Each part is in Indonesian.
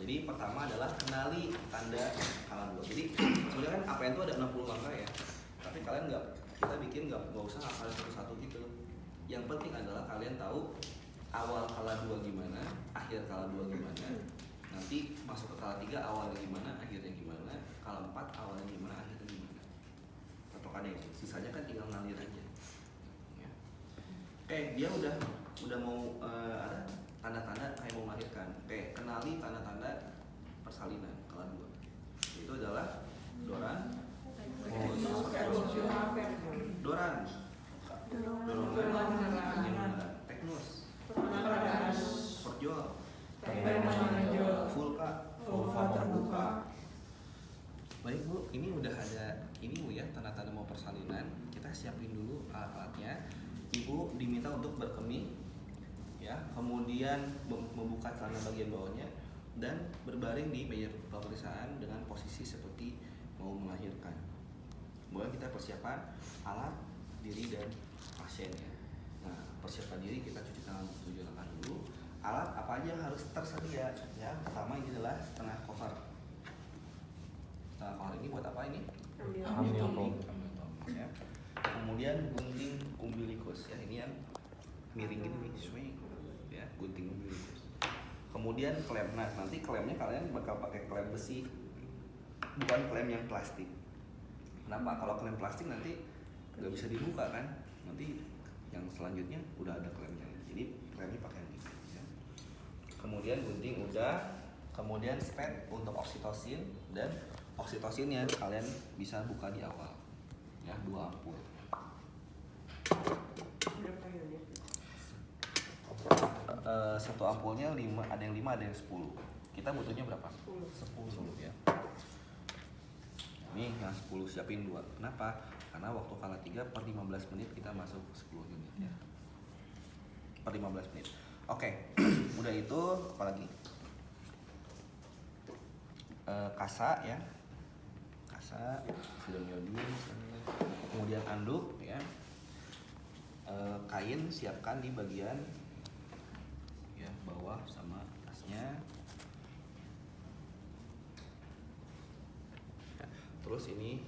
Jadi pertama adalah kenali tanda kala 2. Jadi sebenarnya kan APN itu ada 60 langkah ya. Tapi kalian kita bikin nggak usah hafal satu-satu gitu. Yang penting adalah kalian tahu awal kala 2 gimana, akhir kala 2 gimana. Nanti masuk ke kala 3 awalnya gimana, akhirnya gimana. Kala 4 awalnya gimana, akhirnya gimana. Patokannya itu. Sisanya kan tinggal ngalir aja. Ya. Oke, dia udah mau ada tanda-tanda kayak mau melahirkan. Oke, kenali tanda-tanda persalinan kala 2. Itu adalah doran, dorongan, teknus, perjual, vulka, terbuka. Baik Bu, ini udah ada ini Bu ya, tanda-tanda mau persalinan. Kita siapin dulu alat-alatnya. Ibu diminta untuk berkemih ya, kemudian membuka celana bagian bawahnya dan berbaring di meja pemeriksaan dengan posisi seperti mau melahirkan. Kemudian kita persiapan alat, diri dan pasien ya. Nah, persiapan diri kita cuci tangan 7 langkah dulu. Alat apa aja harus tersedia ya. Pertama ini adalah setengah cover. Setengah cover ini buat apa ini? Amniotomi ya. Kemudian gunting umbilikus ya, ini yang miring gini nih, swing ya, gunting umbilikus. Kemudian klem. Nah, nanti klemnya kalian bakal pakai klem besi, bukan klem yang plastik. Kenapa? Kalau klem plastik nanti nggak bisa dibuka kan? Nanti yang selanjutnya udah ada klemnya. Jadi klemnya pakai yang ini. Ya. Kemudian gunting udah. Kemudian spet untuk oksitosin, dan oksitosinnya kalian bisa buka di awal. Ya, 2 ampul. Satu ampulnya 5, ada yang 5, ada yang 10. Kita butuhnya berapa? 10 ya. Ini yang 10 siapin 2. Kenapa? Karena waktu kala 3 per 15 menit kita masuk 10 unit ya. Per 15 menit. Oke. Udah itu apa lagi? Kasa ya. Kasa, sidoniodin, kemudian anduk ya. Kain siapkan di bagian ya bawah sama atasnya. Terus ini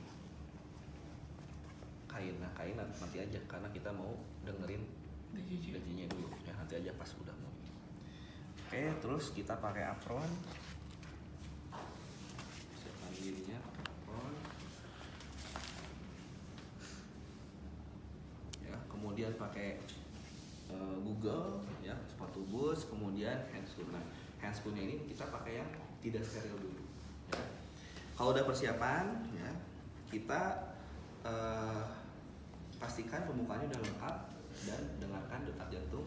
kain. Nah, kain nanti aja karena kita mau dengerin gajinya dulu ya, nanti aja pas udah mau. Oke, terus kita pakai apron. Siapkan dirinya apron. Ya, kemudian pakai Google ya, sepatu bus, kemudian handscoon. Nah, handscoonnya ini kita pakai yang tidak steril dulu ya. Kalau udah persiapan ya, kita pastikan pembukaannya udah lengkap dan dengarkan detak jantung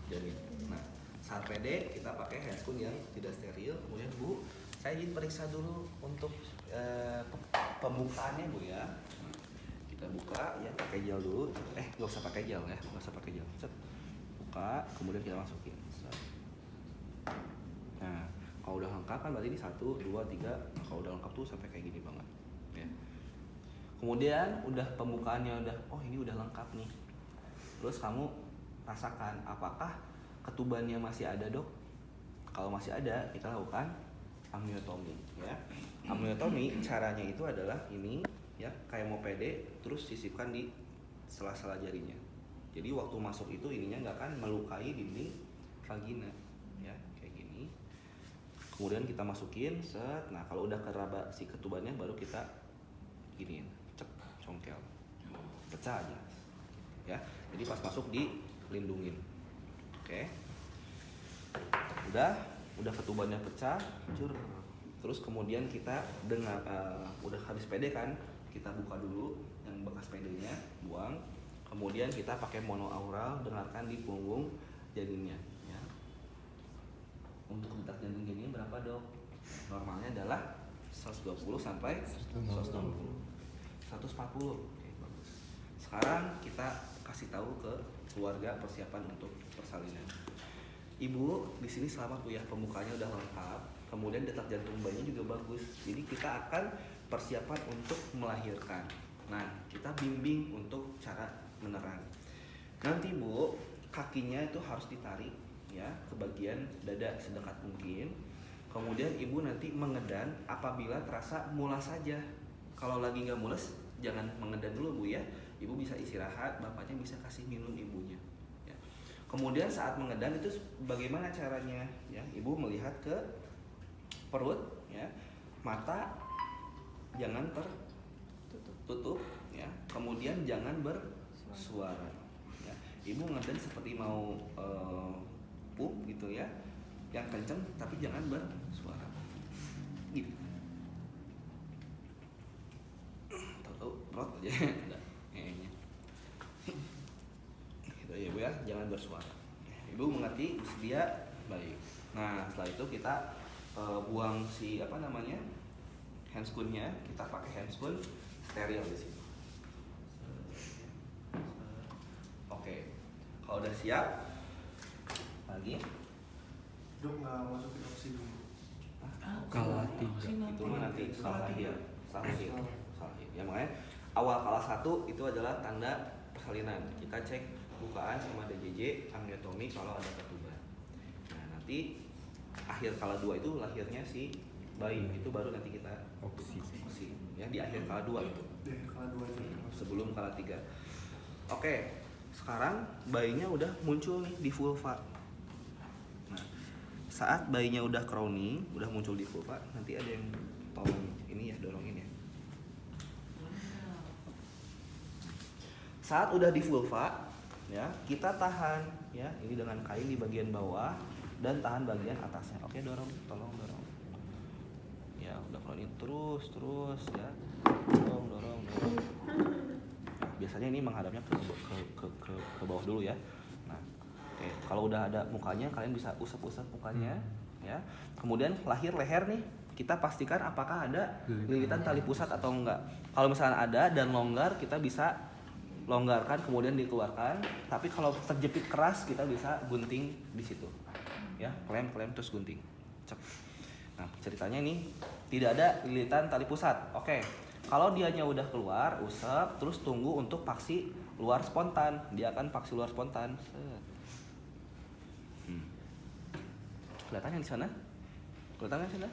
janin. Nah, saat PD kita pakai handscoon yang tidak steril. Kemudian Bu, saya ingin periksa dulu untuk pembukaannya Bu ya. Nah, kita buka ya pakai gel dulu. Nggak usah pakai gel ya, nggak usah pakai gel. Set. Buka, kemudian kita masukin. Set. Nah, kalau udah lengkap kan berarti ini 1, 2, 3. Nah, kalau udah lengkap tuh sampai kayak gini banget ya. Kemudian udah pembukaannya udah, oh ini udah lengkap nih. Terus kamu rasakan apakah ketubannya masih ada Dok? Kalau masih ada, kita lakukan amniotomi ya. Amniotomi caranya itu adalah ini ya, kayak mau PD, terus sisipkan di sela-sela jarinya. Jadi waktu masuk itu ininya nggak akan melukai dinding vagina ya, kayak gini. Kemudian kita masukin, set. Nah, kalau udah keraba si ketubannya baru kita giniin, cek, congkel, pecah aja ya. Jadi pas masuk dilindungin. Oke. Udah ketubannya pecah, cur. Terus kemudian kita udah habis PD kan, kita buka dulu yang bekas PD-nya, buang. Kemudian kita pakai monoaural, dengarkan di punggung janinnya ya. Untuk detak jantung janinnya berapa Dok? Normalnya adalah 120 sampai 160. 140. Oke, bagus. Sekarang kita kasih tahu ke keluarga persiapan untuk persalinan. Ibu di sini selamat Bu ya, pembukanya udah lengkap. Kemudian detak jantung bayinya juga bagus. Jadi kita akan persiapan untuk melahirkan. Nah, kita bimbing untuk cara menerang. Nanti Bu, kakinya itu harus ditarik ya ke bagian dada sedekat mungkin. Kemudian ibu nanti mengedan apabila terasa mulas saja. Kalau lagi nggak mules, jangan mengedan dulu bu ya. Ibu bisa istirahat, bapaknya bisa kasih minum ibunya. Ya. Kemudian saat mengedan itu bagaimana caranya? Ya, ibu melihat ke perut, ya, mata jangan tertutup, ya. Kemudian jangan bersuara. Ya. Ibu ngedan seperti mau pup gitu ya, yang kenceng tapi jangan bersuara. Gitu. Tahu perut aja. Gitu ya bu ya, jangan bersuara. Ibu mengerti, dia baik. Nah setelah itu kita buang si apa namanya handscoon-nya, kita pakai handscoon steril di sini. Oke, kalau udah siap, lagi. Dok nggak masukin oksi dulu. Kala 3 Itu mah nanti salah lahir. Ya makanya awal kala 1 itu adalah tanda persalinan. Kita cek bukaan sama DJJ, amniotomi kalau ada ketuban. Nah nanti akhir kala 2 itu lahirnya si bayi, itu baru nanti kita oksi ya di akhir kala 2 itu. Di akhir kala 2 aja. Sebelum kala 3. Oke, sekarang bayinya udah muncul nih di vulva. Nah, saat bayinya udah crowning, udah muncul di vulva, nanti ada yang tolong ini ya, dorongin ya. Saat udah di vulva, ya kita tahan ya, ini dengan kain di bagian bawah dan tahan bagian atasnya. Oke, dorong, tolong dorong. Ya, udah crowning terus ya. Dorong. Biasanya ini menghadapnya ke bawah dulu ya. Nah, oke. Kalau udah ada mukanya, kalian bisa usap mukanya, ya. Kemudian lahir leher nih, kita pastikan apakah ada lilitan tali pusat atau enggak. Kalau misalnya ada dan longgar, kita bisa longgarkan kemudian dikeluarkan. Tapi kalau terjepit keras, kita bisa gunting di situ, ya. Klem terus gunting. Cek. Nah, ceritanya ini tidak ada lilitan tali pusat. Oke. Kalau dianya udah keluar, usap, terus tunggu untuk paksi luar spontan. Dia akan paksi luar spontan. Kelihatan yang di sana? Kelihatan yang di sana?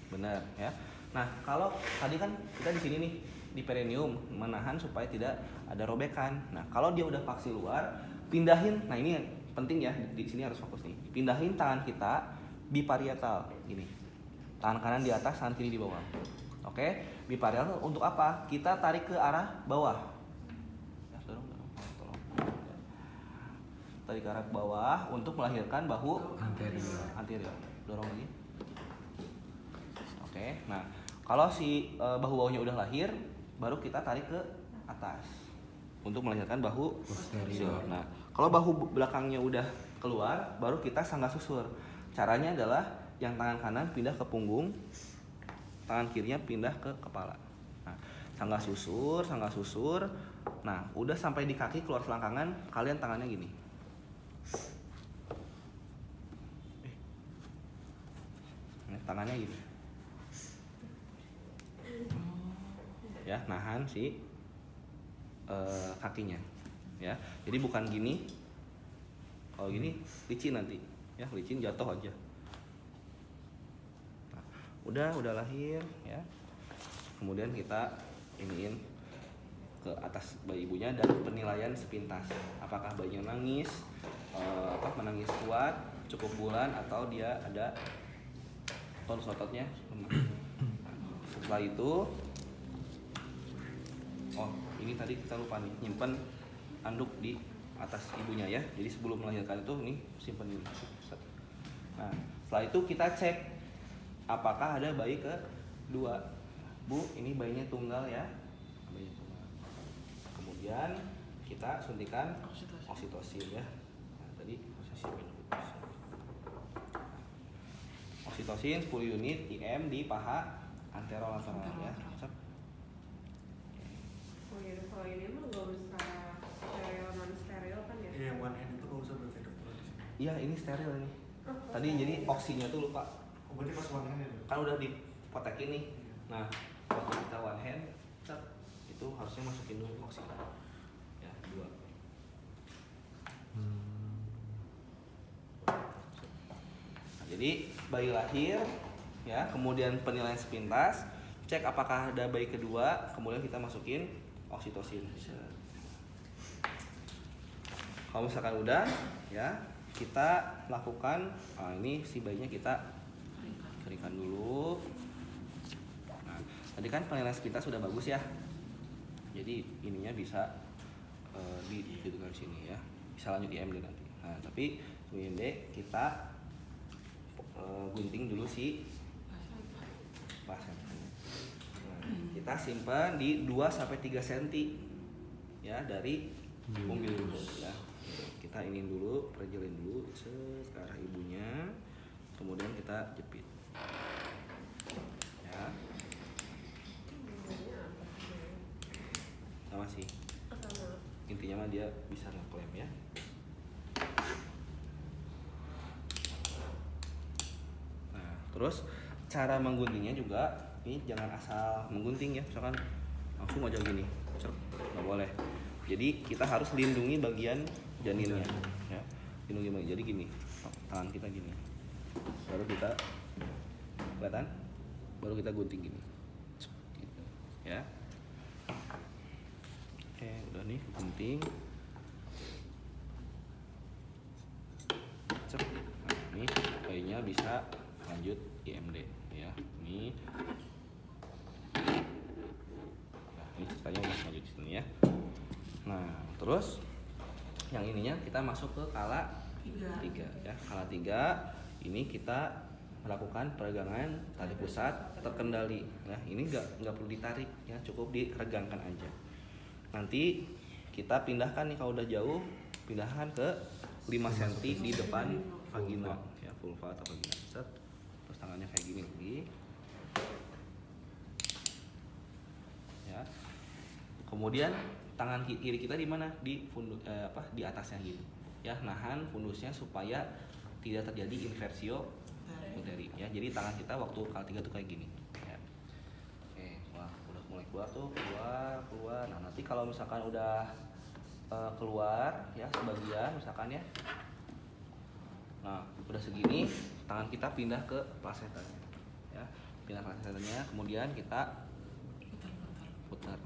Benar ya. Nah, kalau tadi kan kita di sini nih di perineum menahan supaya tidak ada robekan. Nah, kalau dia udah paksi luar, pindahin. Nah, ini yang penting ya, di sini harus fokus nih. Pindahin tangan kita biparietal gini. Tangan kanan di atas, tangan kiri di bawah. Oke, biparietal untuk apa? Kita tarik ke arah bawah. Ya, dorong. Tarik ke arah bawah untuk melahirkan bahu anterior. Dorong lagi. Oke, nah kalau si bahu bawahnya udah lahir, baru kita tarik ke atas untuk melahirkan bahu posterior. Nah, kalau bahu belakangnya udah keluar, baru kita sanggah susur. Caranya adalah yang tangan kanan pindah ke punggung, tangan kirinya pindah ke kepala. Nah, sanggah susur. Nah, udah sampai di kaki keluar selangkangan, kalian tangannya gini. Tangannya gini. Ya, nahan si kakinya. Ya, jadi bukan gini. Kalau gini licin nanti. Ya, licin jatuh aja. Udah lahir ya. Kemudian kita iniin ke atas bayi ibunya dan penilaian sepintas. Apakah bayinya nangis, menangis kuat, cukup bulan atau dia ada tonus ototnya lemah. Setelah itu, ini tadi kita lupa nih nyimpen anduk di atas ibunya ya. Jadi sebelum melahirkan itu nih simpen ini. Nah, setelah itu kita cek apakah ada bayi kedua. Bu, ini bayinya tunggal ya. Bayinya tunggal. Kemudian kita suntikan oksitosin ya. Nah, tadi oksitosin 10 unit IM di paha anterolateral ya. Oh iya, kalau ini mah nggak usah steril non steril kan ya? Yang one hand itu nggak usah berarti dokter di sini. Iya, ini steril ini. Tadi jadi oksinya tuh lupa. Oh, berarti pas one hand ya? Kan udah dipotekin nih. Nah, waktu kita one hand, itu harusnya masukin dulu oksi. Ya, 2. Nah, jadi jadi bayi lahir ya, kemudian penilaian sepintas, cek apakah ada bayi kedua, kemudian kita masukin oksitosin. Kalau misalkan udah ya, kita lakukan ini si bayinya kita keringkan dulu. Nah, tadi kan penilaian sepintas sudah bagus ya. Jadi ininya bisa dihitungkan sini ya. Bisa lanjut IMD nanti. Nah, tapi IMD kita gunting dulu si plasenta. Kita simpan di 2-3 cm ya dari umbil dulu ya. Kita ini dulu, perjelin dulu ke arah ibunya, kemudian kita jepit ya. Sama sih, intinya mah dia bisa ngeklaim ya. Nah, terus cara mengguntingnya juga ini jangan asal menggunting ya, misalkan langsung aja gini, nggak boleh. Jadi kita harus lindungi bagian janinnya ya, lindungi bagian. Jadi gini, tangan kita gini, baru kita kelihatan, baru kita gunting gini gitu ya. Oke, udah nih gunting. Nah, ini bayinya bisa lanjut IMD ya. Ini ceritanya udah lanjut di sini ya. Nah, terus yang ininya kita masuk ke kala 3 ya. Kala 3 ini kita melakukan peregangan tali pusat terkendali ya. Ini nggak perlu ditarik ya, cukup diregangkan aja. Nanti kita pindahkan nih, kalau udah jauh pindahkan ke 5 cm di depan vagina ya, vulva atau vagina. Set. Terus tangannya kayak gini lagi ya. Kemudian tangan kiri kita di mana? Di di atasnya gitu ya, nahan fundusnya supaya tidak terjadi inversio uteri ya. Jadi tangan kita waktu kala 3 tuh kayak gini ya. Oke, wah udah mulai keluar tuh, keluar. Nah, nanti kalau misalkan udah keluar ya sebagian misalkan ya, nah udah segini, tangan kita pindah ke plasentanya ya, pindah plasentanya, kemudian kita putar.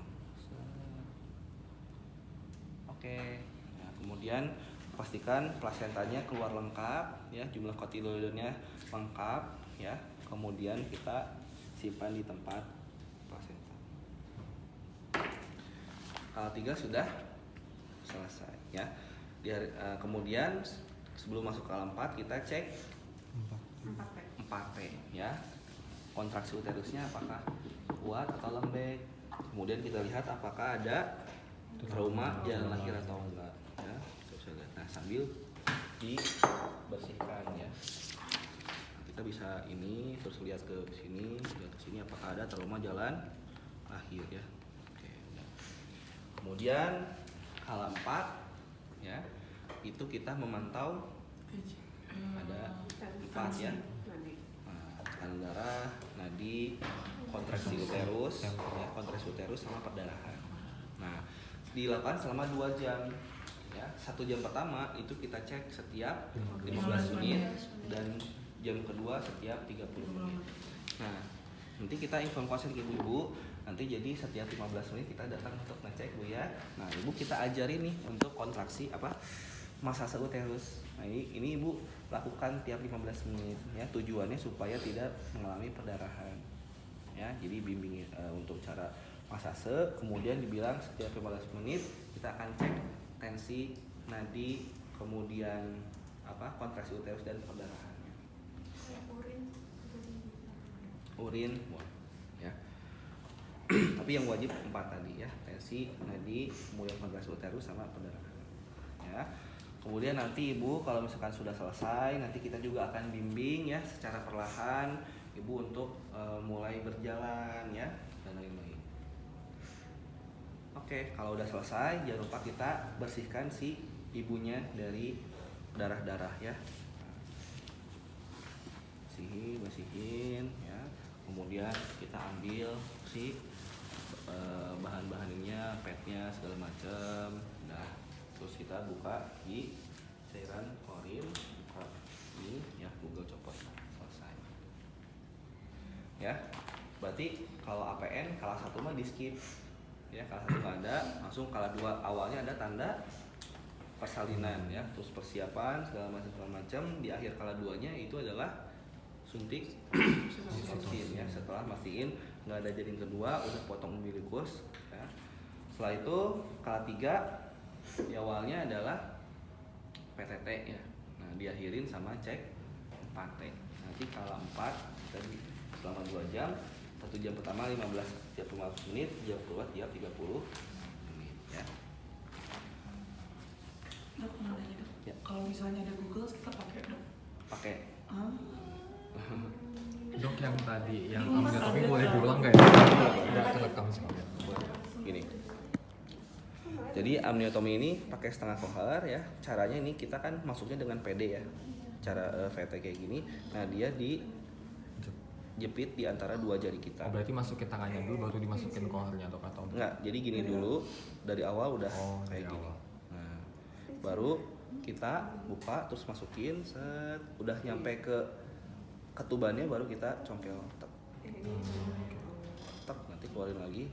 Oke, nah, kemudian pastikan plasentanya keluar lengkap ya, jumlah kotiloidnya lengkap ya. Kemudian kita simpan di tempat plasenta. Kala 3 sudah selesai ya. Kemudian sebelum masuk kala 4 kita cek 4P ya. Kontraksi uterusnya apakah kuat atau lembek. Kemudian kita lihat apakah ada trauma jalan lahir atau enggak ya. Nah, sambil dibersihkan ya. Nah, kita bisa ini terus lihat ke sini, lihat ke sini apakah ada trauma jalan lahir ya. Oke, udah. Kemudian kala 4 ya, itu kita memantau ada 4 ya. Nah, tekanan darah, nadi, kontraksi uterus ya, kontraksi uterus sama perdarahan. Nah, dilakukan selama 2 jam ya. 1 jam pertama itu kita cek setiap 15 menit dan jam kedua setiap 30 menit. Nah, nanti kita informasi ke ibu-ibu, nanti jadi setiap 15 menit kita datang untuk ngecek Bu ya. Nah, ibu kita ajarin nih untuk kontraksi massase uterus. Nah, ini ibu lakukan tiap 15 menit ya, tujuannya supaya tidak mengalami perdarahan ya. Jadi bimbing untuk cara massase, kemudian dibilang setiap 15 menit kita akan cek tensi, nadi, kemudian kontraksi uterus dan perdarahannya. Urin ya. Tapi yang wajib 4 tadi ya, tensi, nadi, kemudian kontraksi uterus sama perdarahan ya. Kemudian nanti ibu kalau misalkan sudah selesai, nanti kita juga akan bimbing ya secara perlahan ibu untuk mulai berjalan ya dan lain-lain. Oke, kalau udah selesai jangan lupa kita bersihkan si ibunya dari darah-darah ya. Bersihin ya. Kemudian kita ambil si bahan-bahannya, petnya segala macam. Nah, terus kita buka di cairan korin, buka ini ya, Google copot. ya. Berarti kalau APN kalah 1 mah di skip. Ya, kalah 1 nggak ada, langsung kalah 2. Awalnya ada tanda persalinan ya, terus persiapan segala macam. Di akhir kalah 2-nya itu adalah suntik oksitosin ya. Setelah mastiin nggak ada janin kedua, udah potong umbilikus ya. Setelah itu kalah 3 di awalnya adalah PTT ya. Nah, diakhirin sama cek 4T. Nanti kalah 4 tadi selama 2 jam. 1 jam pertama 15 menit, jam kedua tiap 30 menit ya. Dok, mau nanya dok. Ya. Kalau misalnya ada Google, kita pakai dok. Pakai. Ah, Dok, yang tadi yang Ini Mas amniotomi ada boleh cara. diulang nggak ya? Tidak terekam soalnya. Gini. Jadi amniotomi ini pakai setengah kohar ya. Caranya ini kita kan masuknya dengan PD ya. Cara VT kayak gini. Nah, dia dijepit di antara 2 jari kita. Oh, berarti masukin tangannya dulu baru dimasukin koharnya atau Enggak, jadi gini dulu dari awal udah Oh, kayak dari gini. awal. Nah, baru kita buka terus masukin set, udah nyampe ke ketubannya baru kita congkel tek, tek, nanti keluarin lagi.